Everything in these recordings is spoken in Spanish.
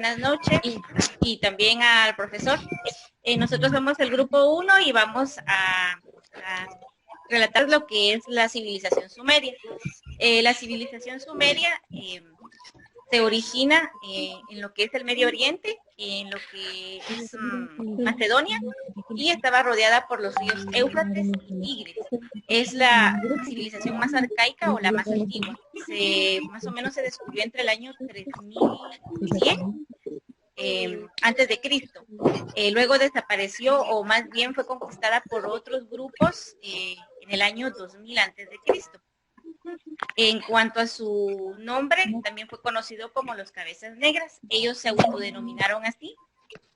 buenas noches y también al profesor. Nosotros somos el grupo 1 y vamos a relatar lo que es la civilización sumeria. La civilización sumeria se origina en lo que es el Medio Oriente, en lo que es Macedonia, y estaba rodeada por los ríos Éufrates y Tigris. Es la civilización más arcaica o la más antigua. Más o menos se descubrió entre el año 3100 antes de Cristo. Luego desapareció, o más bien fue conquistada por otros grupos en el año 2000 antes de Cristo. En cuanto a su nombre, también fue conocido como los Cabezas Negras. Ellos se autodenominaron así.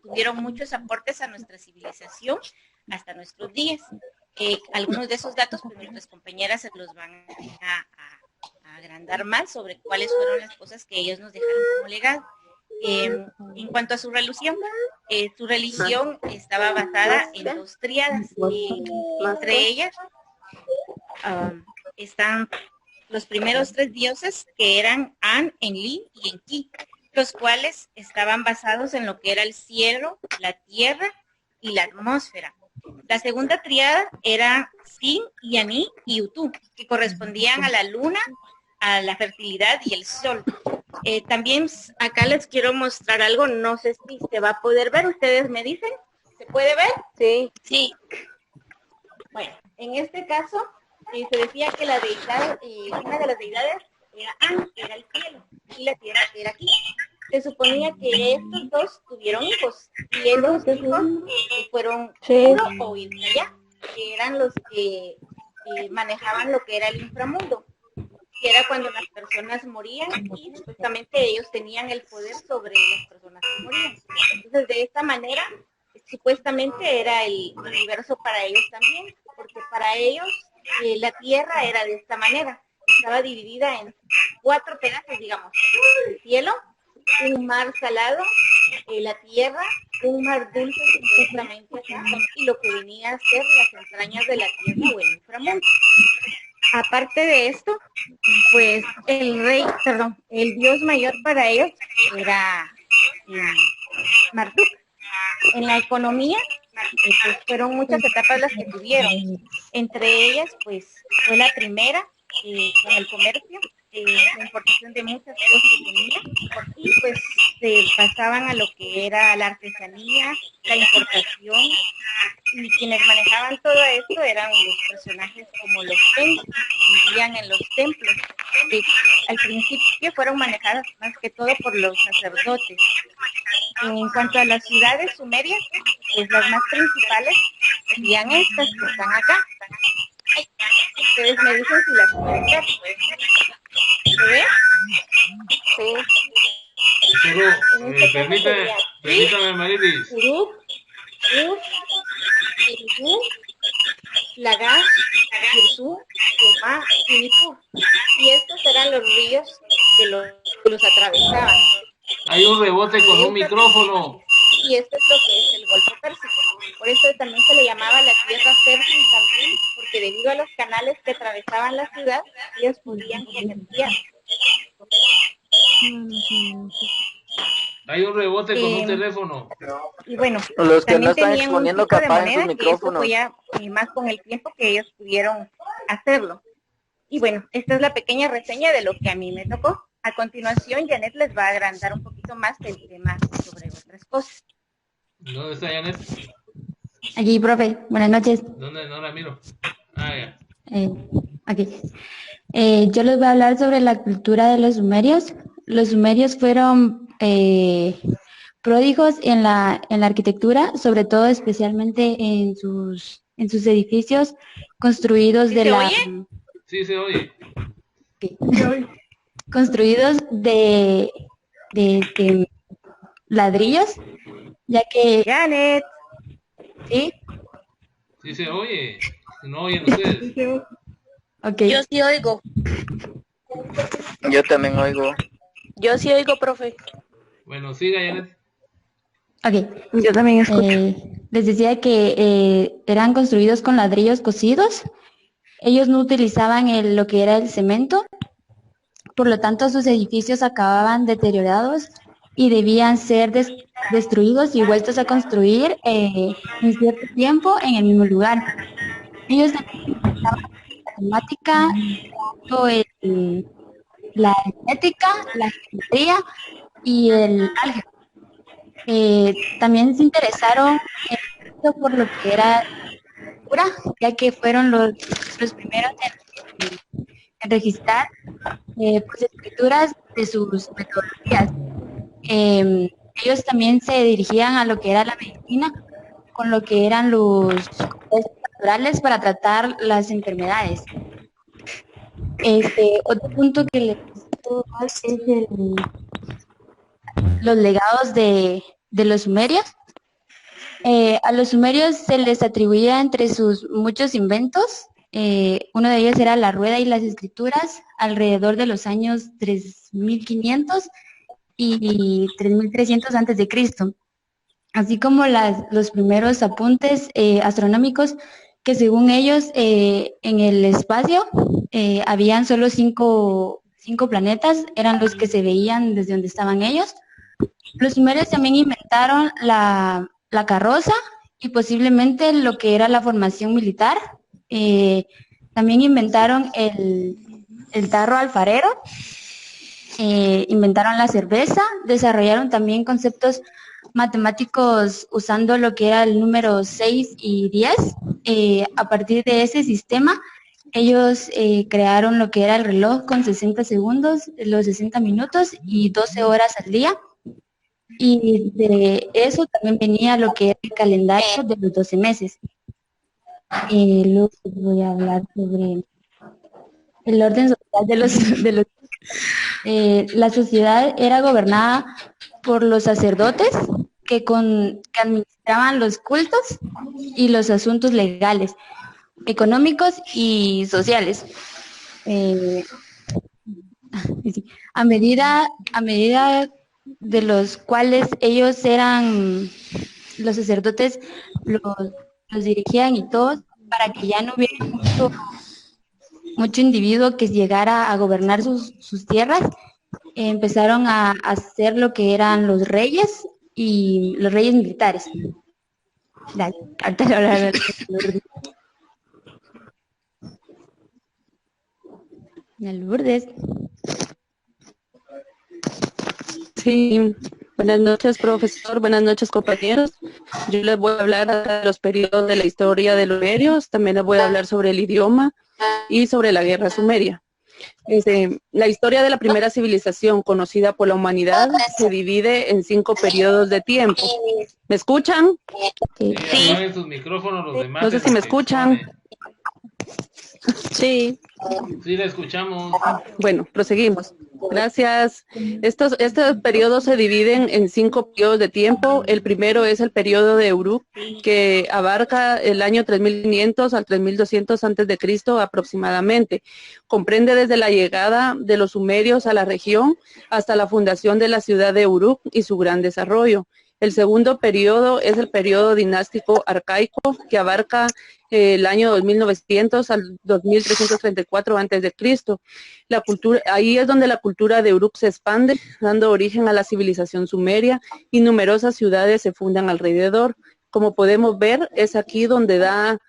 Tuvieron muchos aportes a nuestra civilización hasta nuestros días. Algunos de esos datos, pues nuestras compañeras se los van a agrandar más sobre cuáles fueron las cosas que ellos nos dejaron como legado. En cuanto a su religión estaba basada en 2 tríadas. Entre ellas están los primeros 3 dioses, que eran An, Enlil y Enki, los cuales estaban basados en lo que era el cielo, la tierra y la atmósfera. La segunda tríada era Sin, Yaní y Utu, que correspondían a la luna, a la fertilidad y el sol. También acá les quiero mostrar algo, no sé si se va a poder ver, ustedes me dicen, ¿se puede ver? Sí. Sí. Bueno, en este caso se decía que la deidad, una de las deidades era An, que era el cielo, y la tierra que era aquí. Se suponía que estos dos tuvieron hijos, y esos hijos fueron Uro o Ilkaya, que eran los que manejaban lo que era el inframundo, que era cuando las personas morían y supuestamente ellos tenían el poder sobre las personas que morían. Entonces, de esta manera, supuestamente era el universo para ellos también, porque para ellos la tierra era de esta manera, estaba dividida en 4 pedazos, digamos, el cielo, un mar salado, la tierra, un mar dulce supuestamente acá, y lo que venía a ser las entrañas de la tierra o el inframundo. Aparte de esto, pues el dios mayor para ellos era Marduk. En la economía, pues fueron muchas etapas las que tuvieron. Entre ellas, pues fue la primera con el comercio, la importación de muchas cosas que tenía, y pues se pasaban a lo que era la artesanía, la importación, y quienes manejaban todo esto eran los personajes como los templos, vivían en los templos. Al principio fueron manejadas más que todo por los sacerdotes. En cuanto a las ciudades sumerias, pues las más principales serían estas que están acá. Ustedes me dicen si las pueden ver. ¿Se ve? Sí. Pero permítame, Marilis. Uruk, Ur, Irigú, Lagás, Yirzú, Umá y Nippur. Y estos eran los ríos que los atravesaban. Hay un rebote con un micrófono. Y esto es lo que es el Golfo Pérsico. Por eso también se le llamaba la tierra fértil también, porque debido a los canales que atravesaban la ciudad, ellos podían comerciar. Hay un rebote con un teléfono. Y bueno, los que no están tenían exponiendo un tipo de capaz en sus moneda, que esto micrófonos. fue ya más con el tiempo que ellos pudieron hacerlo. Y bueno, esta es la pequeña reseña de lo que a mí me tocó. A continuación, Janet les va a agrandar un poquito más el tema sobre otras cosas. ¿Dónde está Janet? Aquí, profe. Buenas noches. ¿Dónde? No la miro. Ah, ya. Aquí. Yo les voy a hablar sobre la cultura de los sumerios. Los sumerios fueron pródigos en la arquitectura, sobre todo especialmente en sus edificios construidos ¿Sí de se la... oye? Sí, se oye. Construidos de ladrillos, ya que... Janet. ¿Sí? Sí, se oye. No oyen ustedes. Okay. Yo sí oigo. Yo también oigo. Yo sí oigo, profe. Bueno, siga, Janet. Ok. Yo también escucho. Les decía que eran construidos con ladrillos cocidos. Ellos no utilizaban lo que era el cemento, por lo tanto sus edificios acababan deteriorados y debían ser destruidos y vueltos a construir en cierto tiempo en el mismo lugar. Ellos también inventaban la matemática, tanto la aritmética, la geometría y el álgebra. También se interesaron por lo que era escritura, ya que fueron los primeros en registrar pues, escrituras de sus metodologías. Ellos también se dirigían a lo que era la medicina, con lo que eran los compuestos naturales para tratar las enfermedades. Otro punto que les gustó más es los legados de los sumerios. A los sumerios se les atribuía entre sus muchos inventos. Uno de ellos era la rueda y las escrituras alrededor de los años 3500 y 3300 antes de Cristo, así como los primeros apuntes astronómicos que según ellos en el espacio habían solo cinco planetas, eran los que se veían desde donde estaban ellos. Los sumerios también inventaron la carroza y posiblemente lo que era la formación militar. También inventaron el tarro alfarero, inventaron la cerveza, desarrollaron también conceptos matemáticos usando lo que era el número 6 y 10. A partir de ese sistema, ellos crearon lo que era el reloj con 60 segundos, los 60 minutos y 12 horas al día. Y de eso también venía lo que era el calendario de los 12 meses. Luego voy a hablar sobre el orden social de los la sociedad era gobernada por los sacerdotes que administraban los cultos y los asuntos legales, económicos y sociales. A medida de los cuales ellos eran, los sacerdotes los dirigían y todos, para que ya no hubiera mucho individuo que llegara a gobernar sus tierras. Empezaron a hacer lo que eran los reyes y los reyes militares. Lourdes. Sí, buenas noches, profesor, buenas noches, compañeros. Yo les voy a hablar de los periodos de la historia de los sumerios, también les voy a hablar sobre el idioma y sobre la guerra sumeria. La historia de la primera civilización conocida por la humanidad se divide en 5 periodos de tiempo. ¿Me escuchan? Sí. Apaguen sus micrófonos los demás. No sé si me escuchan. Sí. Sí, la escuchamos. Bueno, proseguimos. Gracias. Estos periodos se dividen en 5 periodos de tiempo. El primero es el periodo de Uruk, que abarca el año 3500 al 3200 antes de Cristo aproximadamente. Comprende desde la llegada de los sumerios a la región hasta la fundación de la ciudad de Uruk y su gran desarrollo. El segundo periodo es el periodo dinástico arcaico, que abarca el año 2900 al 2334 antes de Cristo. La cultura, ahí es donde la cultura de Uruk se expande, dando origen a la civilización sumeria, y numerosas ciudades se fundan alrededor. Como podemos ver, es aquí donde da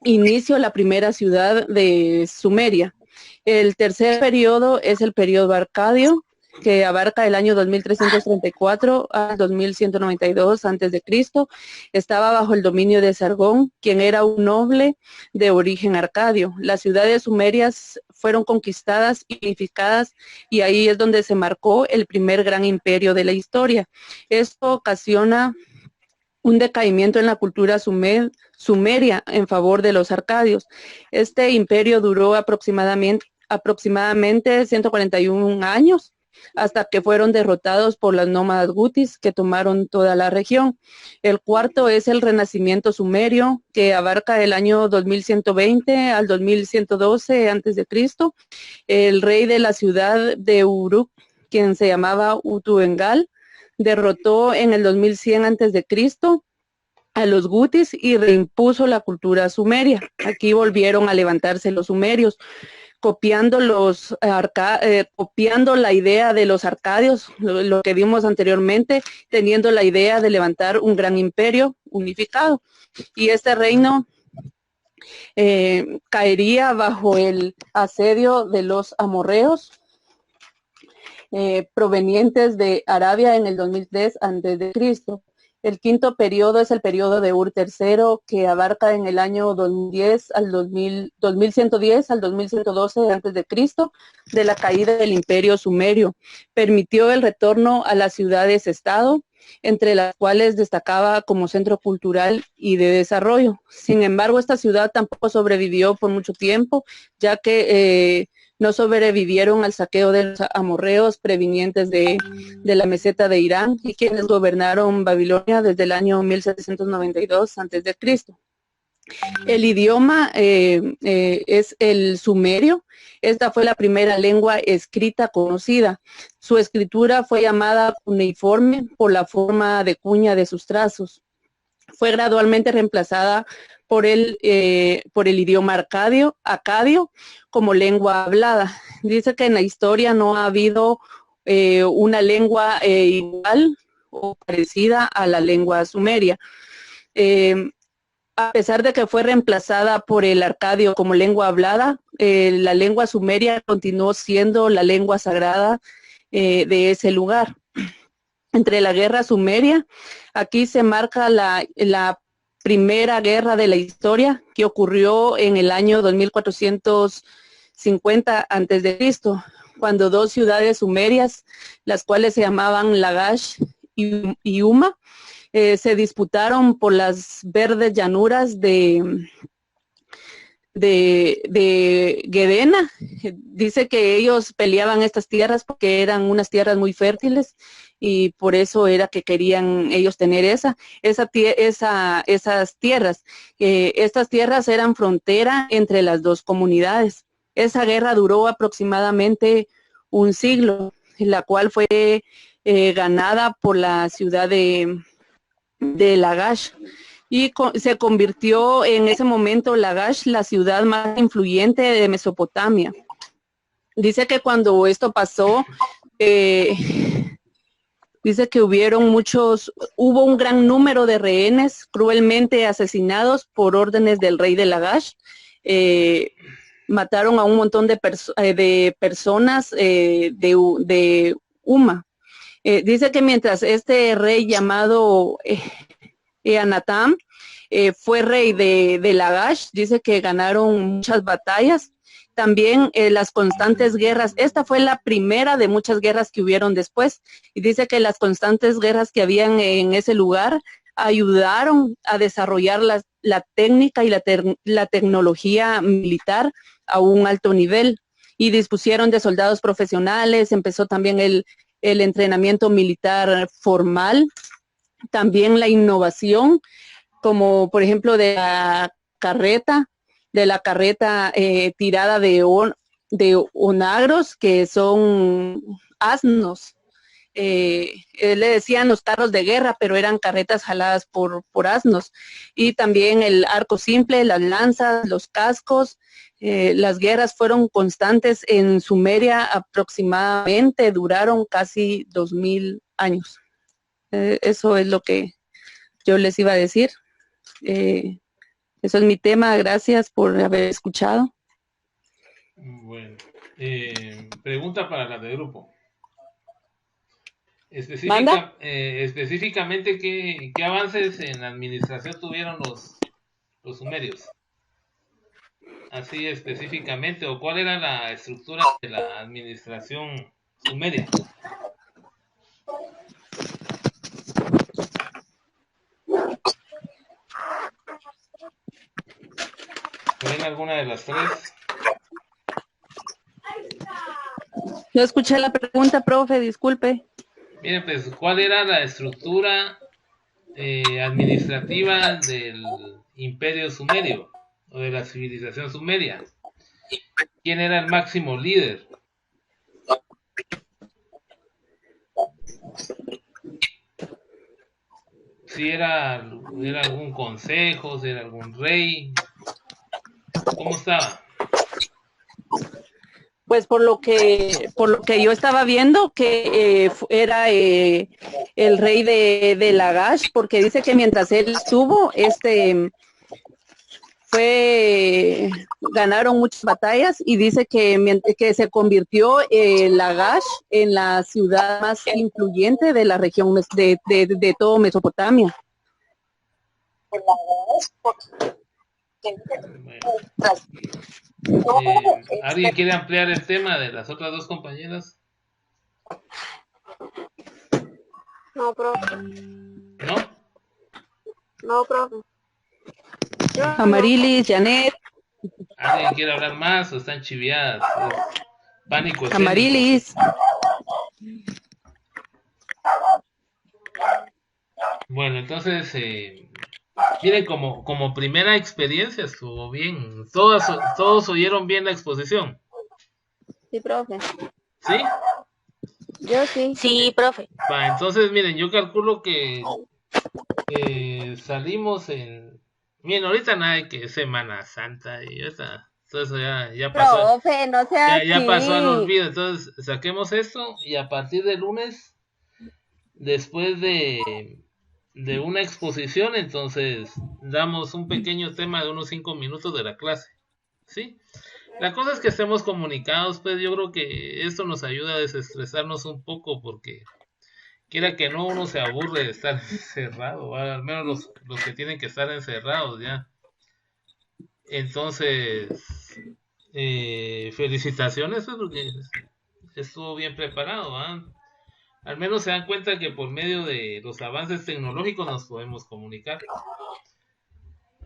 inicio la primera ciudad de Sumeria. El tercer periodo es el periodo arcadio, que abarca el año 2334 al 2192 antes de Cristo. Estaba bajo el dominio de Sargón, quien era un noble de origen arcadio. Las ciudades sumerias fueron conquistadas y unificadas, y ahí es donde se marcó el primer gran imperio de la historia. Esto ocasiona un decaimiento en la cultura sumeria en favor de los arcadios. Este imperio duró aproximadamente 141 años, hasta que fueron derrotados por las nómadas gutis, que tomaron toda la región. El cuarto es el renacimiento sumerio, que abarca el año 2120 al 2112 antes de Cristo. El rey de la ciudad de Uruk, quien se llamaba Utuengal, derrotó en el 2100 antes de Cristo a los gutis y reimpuso la cultura sumeria. Aquí volvieron a levantarse los sumerios. copiando copiando la idea de los arcadios, lo que vimos anteriormente, teniendo la idea de levantar un gran imperio unificado. Y este reino caería bajo el asedio de los amorreos, provenientes de Arabia en el 2003 a.C. El quinto periodo es el periodo de Ur III, que abarca en el año 2110 al 2112 a.C., de la caída del imperio sumerio. Permitió el retorno a las ciudades-estado, entre las cuales destacaba como centro cultural y de desarrollo. Sin embargo, esta ciudad tampoco sobrevivió por mucho tiempo, ya que no sobrevivieron al saqueo de los amorreos provenientes de la meseta de Irán y quienes gobernaron Babilonia desde el año 1792 a.C. El idioma es el sumerio. Esta fue la primera lengua escrita conocida. Su escritura fue llamada cuneiforme por la forma de cuña de sus trazos. Fue gradualmente reemplazada por el idioma acadio como lengua hablada. Dice que en la historia no ha habido una lengua igual o parecida a la lengua sumeria. A pesar de que fue reemplazada por el arcadio como lengua hablada, la lengua sumeria continuó siendo la lengua sagrada de ese lugar. Entre la guerra sumeria, aquí se marca la primera guerra de la historia, que ocurrió en el año 2450 a.C., cuando dos ciudades sumerias, las cuales se llamaban Lagash y Uma, se disputaron por las verdes llanuras de Gedena. Dice que ellos peleaban estas tierras porque eran unas tierras muy fértiles y por eso era que querían ellos tener esas tierras. Estas tierras eran frontera entre las dos comunidades. Esa guerra duró aproximadamente un siglo, la cual fue ganada por la ciudad de Lagash. Y se convirtió en ese momento Lagash la ciudad más influyente de Mesopotamia. Dice que cuando esto pasó, dice que hubo un gran número de rehenes cruelmente asesinados por órdenes del rey de Lagash. Mataron a un montón de personas de Uma. Dice que mientras este rey llamado Anatam fue rey de Lagash, dice que ganaron muchas batallas. También las constantes guerras, esta fue la primera de muchas guerras que hubieron después, y dice que las constantes guerras que habían en ese lugar ayudaron a desarrollar la técnica y la tecnología militar a un alto nivel, y dispusieron de soldados profesionales. Empezó también el entrenamiento militar formal, también la innovación, como por ejemplo de la carreta tirada de onagros, que son asnos. Le decían los carros de guerra, pero eran carretas jaladas por asnos. Y también el arco simple, las lanzas, los cascos. Las guerras fueron constantes en Sumeria, aproximadamente duraron casi 2000 años. Eso es lo que yo les iba a decir. Eso es mi tema. Gracias por haber escuchado. Bueno, pregunta para la del grupo. Específicamente, ¿qué avances en la administración tuvieron los sumerios? Así específicamente, o cuál era la estructura de la administración sumeria. ¿Ven alguna de las tres? No escuché la pregunta, profe, disculpe. Miren, pues, ¿cuál era la estructura administrativa del imperio sumerio o de la civilización sumeria? ¿Quién era el máximo líder? Si era algún consejo, si era algún rey, ¿cómo estaba? Pues por lo que yo estaba viendo que era el rey de Lagash, porque dice que mientras él estuvo, ganaron muchas batallas y dice que se convirtió Lagash en la ciudad más influyente de la región de todo Mesopotamia. ¿Alguien quiere ampliar el tema de las otras dos compañeras? No, profe. ¿No? No, profe. Amarilis, Janet. ¿Alguien quiere hablar más o están chiviadas? Pánico escénico. Amarilis. Bueno, entonces, miren, como primera experiencia estuvo bien. Todos oyeron bien la exposición. Sí, profe. ¿Sí? Yo sí. Sí, profe. Va, entonces, miren, yo calculo que salimos en... Miren, ahorita nada de que es Semana Santa y todo eso ya pasó. Profe, no sea Ya pasó al así. olvido. Entonces, saquemos esto y a partir del lunes, después de una exposición, entonces damos un pequeño tema de unos 5 minutos de la clase. ¿Sí? La cosa es que estemos comunicados, pues yo creo que esto nos ayuda a desestresarnos un poco porque quiera que no, uno se aburre de estar encerrado, al menos los que tienen que estar encerrados ya. Entonces, felicitaciones, pues, porque estuvo bien preparado, ¿ah? Al menos se dan cuenta que por medio de los avances tecnológicos nos podemos comunicar.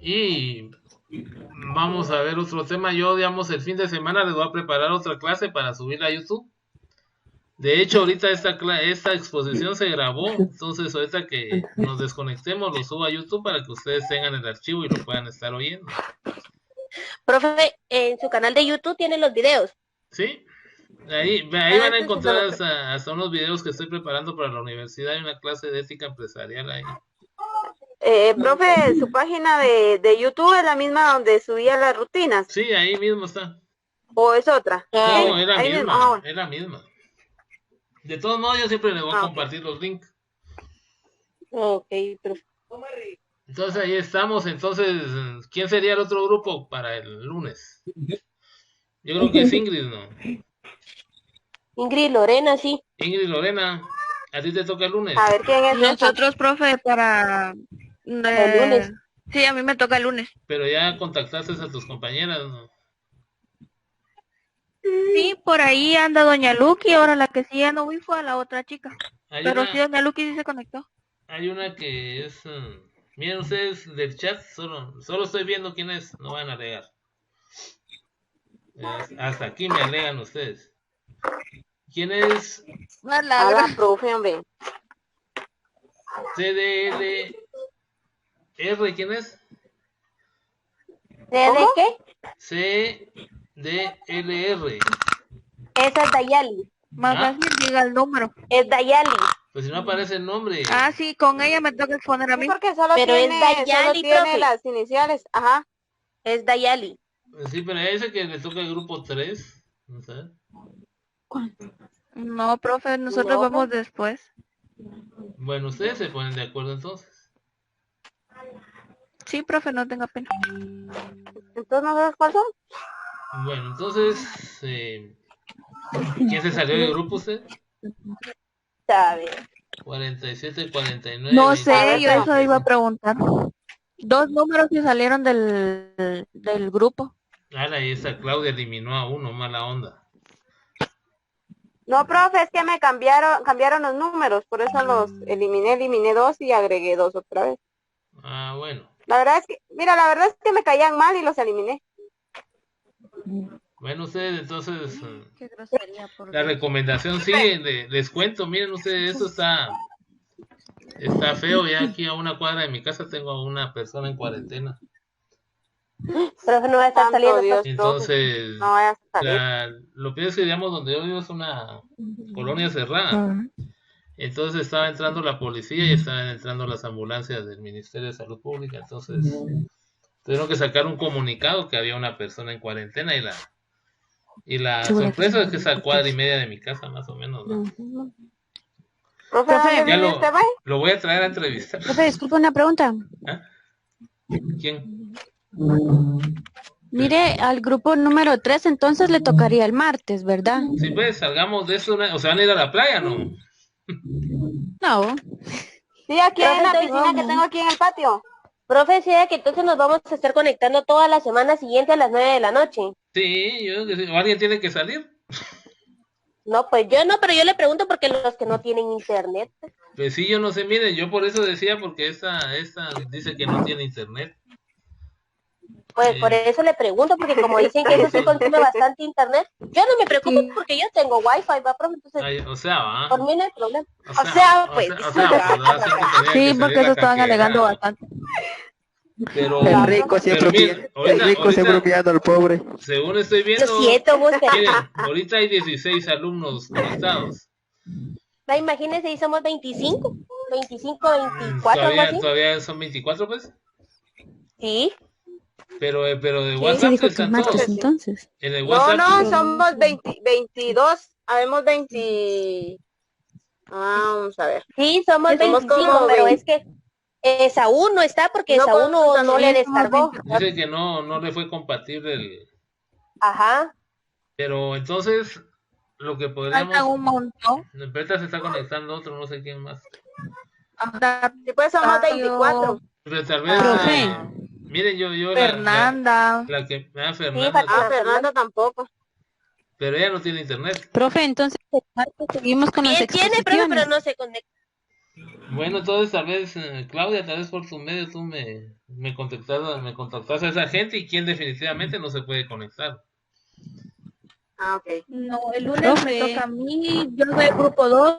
Y vamos a ver otro tema. Yo, digamos, el fin de semana les voy a preparar otra clase para subirla a YouTube. De hecho, ahorita esta exposición se grabó, entonces ahorita que nos desconectemos lo subo a YouTube para que ustedes tengan el archivo y lo puedan estar oyendo. Profe, en su canal de YouTube tiene los videos. ¿Sí? Ahí van a encontrar hasta unos videos que estoy preparando para la universidad. Hay una clase de ética empresarial ahí. Profe, su página de YouTube es la misma donde subía las rutinas. Sí, ahí mismo está. ¿O es otra? No, es la ahí misma, mismo. es la misma. De todos modos, yo siempre les voy a compartir los links. Ok, profe. Entonces ahí estamos. Entonces, ¿quién sería el otro grupo para el lunes? Yo creo que es Ingrid, ¿no? Ingrid, Lorena, sí. Ingrid, Lorena, a ti te toca el lunes. A ver quién es. Nosotros, profe, para... El lunes. Sí, a mí me toca el lunes. Pero ya contactaste a tus compañeras, ¿no? Sí, por ahí anda doña Lucky, ahora la que sí ya no vi fue a la otra chica. Hay Pero una, sí, doña Lucky sí se conectó. hay una que es... miren ustedes del chat, solo estoy viendo quién es, no van a alegar. Hasta aquí me alegan ustedes. ¿Quién es Habla, profe, hombre. CDLR? ¿Quién es? ¿De qué? CDLR. Esa es Dayali. Más ¿Ah? fácil, diga el número. Es Dayali. Pues si no aparece el nombre. Ah, sí, con ella me toca exponer a mí. Sí, porque solo Pero es tiene, Dayali, profe. las iniciales. Ajá. Es Dayali. Sí, pero ella dice que le toca el grupo 3. No sé. No, profe, nosotros No. vamos después. Bueno, ustedes se ponen de acuerdo entonces. Sí, profe, no tenga pena. Entonces, ¿no sabes cuál son? Bueno, entonces, ¿quién se salió del grupo usted? Sabe. 47, 49. No 20, sé, yo eso 20. iba a preguntar. 2 números que salieron del grupo. Ahora ahí está, Claudia eliminó a uno, mala onda. No, profe, es que me cambiaron los números, por eso los eliminé 2 y agregué 2 otra vez. Ah, bueno. La verdad es que me caían mal y los eliminé. Bueno, ustedes entonces, Qué grosería, por la Dios. recomendación sigue, les cuento, miren ustedes, esto está feo, ya aquí a una cuadra de mi casa tengo a una persona en cuarentena. Profe, no va a estar Santo saliendo. Dios, profe. Entonces, No vayas a salir. lo que es que, digamos, donde yo vivo es una colonia cerrada. Entonces estaba entrando la policía y estaban entrando las ambulancias del Ministerio de Salud Pública. Entonces tuvieron que sacar un comunicado que había una persona en cuarentena Y la Segura que sorpresa sí. es que es a cuadra y media de mi casa, más o menos, ¿no? Profe, ¿dónde Ya vive usted, va? lo voy a traer a entrevistar. Profe, disculpe una pregunta. ¿Ah? ¿Quién? Mire, al grupo número 3 entonces le tocaría el martes, ¿verdad? Sí, pues, salgamos de esto, o sea, van a ir a la playa, ¿no? No. Sí, aquí en la Profe, piscina que tengo aquí en el patio. Profe, decía que entonces nos vamos a estar conectando toda la semana siguiente a las 9 de la noche. Sí, yo que sí, o alguien tiene que salir. No, pues yo no, pero yo le pregunto porque los que no tienen internet. Pues sí, yo no sé, miren, yo por eso decía, porque esta dice que no tiene internet. Pues por eso le pregunto, porque como dicen que eso sí consume bastante internet, yo no me preocupo porque yo tengo wifi, va, profe, entonces Ay, o sea, va. por mí no hay problema. O sea, pues, ¿verdad? Sí, que tenía Sí, que porque salir eso la estaban alegando caquera. bastante. Pero, El rico siempre miren, el rico siempre pillando al pobre. según estoy Yo viendo, siento, vos, pero miren, ahorita hay 16 alumnos conectados. va, imagínense, y somos 25, 24, algo así. Todavía son 24, pues. Sí. Pero de ¿Qué WhatsApp dijo que el están martes todos. entonces? En el No, WhatsApp. no, somos 22. Habemos 20. Vamos a ver. Sí, somos Sí, somos 25, como pero 20. es que Esaú no está porque No Esaú no le también descargó. Dice que no le fue compatible el... Ajá. Pero entonces, lo que podríamos... Faltan un montón. Ahorita se está conectando otro, no sé quién más. Sí, pues somos 24. Pero tal vez... Profe. Miren, yo Fernanda. la que... Sí, Fernanda tampoco. Pero ella no tiene internet. Profe, entonces el martes seguimos con las Bien tiene, profe, pero exposiciones. no se conecta. Bueno, entonces tal vez, Claudia, tal vez por tu medio tú me contactas a esa gente y quien definitivamente no se puede conectar. Ah, ok. No, el lunes me toca a mí, yo soy el grupo 2,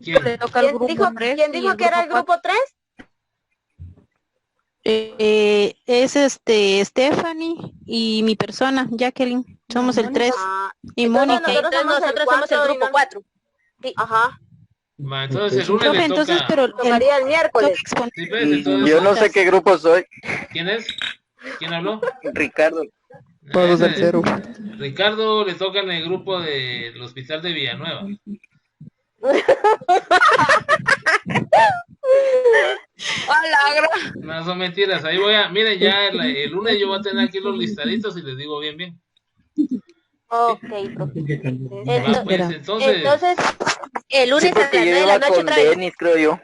¿Quién? le toca al ¿Quién grupo dijo, 3. ¿quién dijo que era el grupo 3? Es Stephanie y mi persona, Jacqueline. Somos el 3. Ah, Y entonces Mónica. Entonces nosotros somos el grupo 4. Ajá. Va, entonces el lunes Profe, le entonces, toca... pero Tocaría el miércoles. toca exponer. Sí, pues, entonces, Yo no sé qué grupo soy. ¿quién es? ¿Quién habló? Ricardo. Todos del cero. Ricardo le toca en el grupo del hospital de Villanueva. No son mentiras, ahí voy a, miren, ya el lunes yo voy a tener aquí los listaditos y les digo bien. Ok, profe. Va, pues, Entonces, el lunes Sí, a las porque 9 yo de iba la noche con otra vez. Denis, creo yo.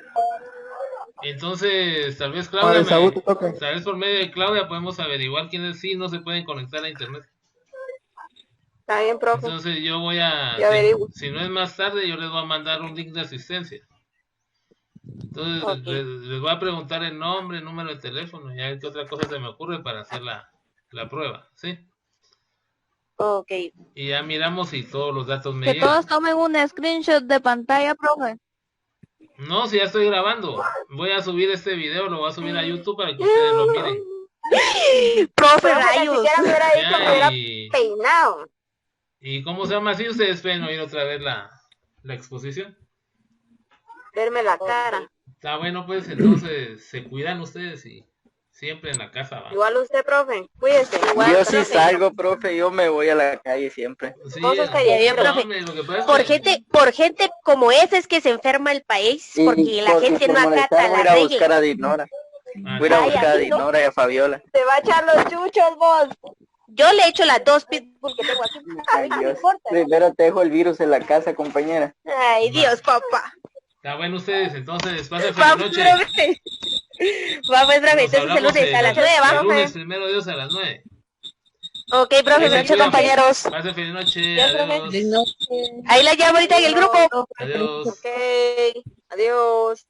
entonces tal vez Para Claudia, el Saúl te toca. tal vez por medio de Claudia podemos averiguar quiénes sí no se pueden conectar a internet. Está bien, profe. Entonces yo voy a, Yo averiguo. si no es más tarde, yo les voy a mandar un link de asistencia. Entonces Ok. les voy a preguntar el nombre, el número de teléfono, y a ver qué otra cosa se me ocurre para hacer la prueba, ¿sí? Ok. Y ya miramos si todos los datos me Que llegan. todos tomen un screenshot de pantalla, profe. No, si ya estoy grabando. Voy a subir este video, lo voy a subir a YouTube para que ustedes lo miren. Profe, Ni rayos. siquiera me hubiera dicho que Ya, era y, peinado. ¿y cómo se llama así? Ustedes pueden oír otra vez la exposición. Verme la cara. Está bueno, pues entonces se cuidan ustedes y siempre en la casa va. Igual usted, profe. Cuídese. Yo sí salgo, profe, yo me voy a la calle siempre. Sí, Cosas no, callejeras. profe. hombre, lo que pasa es que- Por gente como esa es que se enferma el país, porque la gente no acata voy a ir las a buscar reglas. a Dinora. Ah, Voy a ir a Ay, buscar a amigo. Dinora y a Fabiola. Te va a echar los chuchos, vos. Yo le echo las 2 pitbull que tengo aquí. Ay, No me Dios. importa. Primero te dejo el virus en la casa, compañera. Ay, Dios, papá. está bueno ustedes, entonces pasen Va, feliz noche. profe. Va, pues, profe, Nos entonces el hablamos lunes a las 9, el ¿va? lunes, primero Dios, a las 9. Ok, profe, Se noche, cuidan. compañeros. Pasen feliz noche, Ya, profe. adiós. Ahí la llamo ahorita en el grupo. Adiós. Ok. Adiós.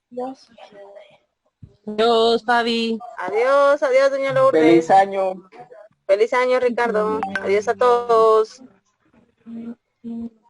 Adiós, Fabi. Adiós, adiós, doña Lourdes. Feliz año. Feliz año, Ricardo. Adiós a todos.